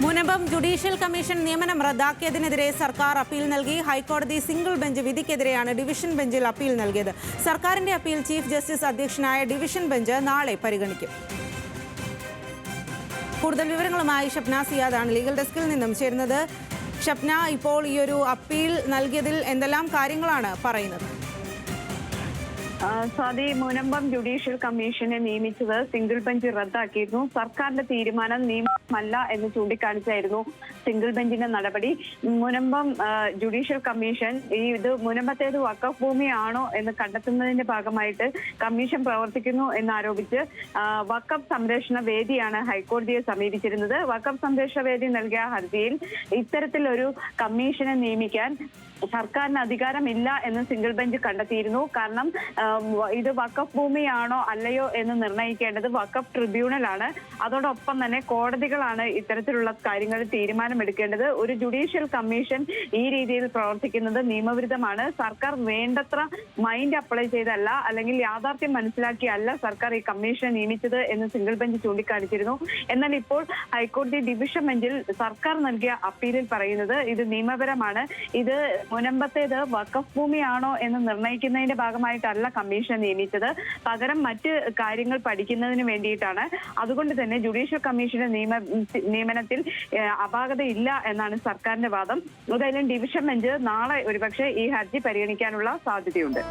Munambam judicial commission നിയമനം റദ്ദാക്കിയതിനെതിരെ സർക്കാർ appeal നൽകി. ഹൈക്കോടതി സിംഗിൾ ബെഞ്ച് വിധിക്കെതിരെയാണ് ഡിവിഷൻ ബെഞ്ചിൽ അപ്പീൽ നൽകിയത്. സർക്കാരിന്റെ അപ്പീൽ ചീഫ് ജസ്റ്റിസ് അധ്യക്ഷനായ ഡിവിഷൻ ബെഞ്ച് നാളെ പരിഗണിക്കും. കൂടുതൽ വിവരങ്ങളുമായി ഷപ്ന സിയാദാണ് ലീഗൽ ഡെസ്കിൽ നിന്നും ചേരുന്നത്. ഷപ്ന, ഇപ്പോൾ ഈ ഒരു അപ്പീൽ നൽകിയതിൽ എന്തെല്ലാം കാര്യങ്ങളാണ് പറയുന്നത്? സ്വാതി, മുനമ്പം ജുഡീഷ്യൽ കമ്മീഷനെ നിയമിച്ചത് സിംഗിൾ ബെഞ്ച് റദ്ദാക്കിയിരുന്നു. സർക്കാരിന്റെ തീരുമാനം നിയമമല്ല എന്ന് ചൂണ്ടിക്കാണിച്ചായിരുന്നു സിംഗിൾ ബെഞ്ചിന്റെ നടപടി. മുനമ്പം ജുഡീഷ്യൽ കമ്മീഷൻ ഇത് മുനമ്പത്തേത് വഖഫ് ഭൂമിയാണോ എന്ന് കണ്ടെത്തുന്നതിന്റെ ഭാഗമായിട്ട് കമ്മീഷൻ പ്രവർത്തിക്കുന്നു എന്നാരോപിച്ച് വഖഫ് സംരക്ഷണ വേദിയാണ് ഹൈക്കോടതിയെ സമീപിച്ചിരുന്നത്. വഖഫ് സംരക്ഷണ വേദി നൽകിയ ഹർജിയിൽ ഇത്തരത്തിലൊരു കമ്മീഷനെ നിയമിക്കാൻ സർക്കാരിന് അധികാരമില്ല എന്ന് സിംഗിൾ ബെഞ്ച് കണ്ടെത്തിയിരുന്നു. കാരണം ഇത് വഖഫ് ഭൂമിയാണോ അല്ലയോ എന്ന് നിർണ്ണയിക്കേണ്ടത് വഖഫ് ട്രിബ്യൂണലാണ്. അതോടൊപ്പം തന്നെ കോടതികളാണ് ഇത്തരത്തിലുള്ള കാര്യങ്ങളിൽ തീരുമാനമെടുക്കേണ്ടത്. ഒരു ജുഡീഷ്യൽ കമ്മീഷൻ ഈ രീതിയിൽ പ്രവർത്തിക്കുന്നത് നിയമവിരുദ്ധമാണ്. സർക്കാർ വേണ്ടത്ര മൈൻഡ് അപ്ലൈ ചെയ്തല്ല, അല്ലെങ്കിൽ യാഥാർത്ഥ്യം മനസ്സിലാക്കിയല്ല സർക്കാർ ഈ കമ്മീഷനെ നിയമിച്ചത് എന്ന് സിംഗിൾ ബെഞ്ച് ചൂണ്ടിക്കാണിച്ചിരുന്നു. എന്നാൽ ഇപ്പോൾ ഹൈക്കോടതി ഡിവിഷൻ ബെഞ്ചിൽ സർക്കാർ നൽകിയ അപ്പീലിൽ പറയുന്നത് ഇത് നിയമപരമാണ്. ഇത് മുനമ്പത്തേത് വഖഫ് ഭൂമിയാണോ എന്ന് നിർണ്ണയിക്കുന്നതിന്റെ ഭാഗമായിട്ടല്ല കമ്മീഷനെ നിയമിച്ചത്, പകരം മറ്റ് കാര്യങ്ങൾ പഠിക്കുന്നതിന് വേണ്ടിയിട്ടാണ്. അതുകൊണ്ട് തന്നെ ജുഡീഷ്യൽ കമ്മീഷന്റെ നിയമനത്തിൽ അപാകതയില്ല എന്നാണ് സർക്കാരിന്റെ വാദം. ഏതായാലും ഡിവിഷൻ ബെഞ്ച് നാളെ ഒരുപക്ഷെ ഈ ഹർജി പരിഗണിക്കാനുള്ള സാധ്യതയുണ്ട്.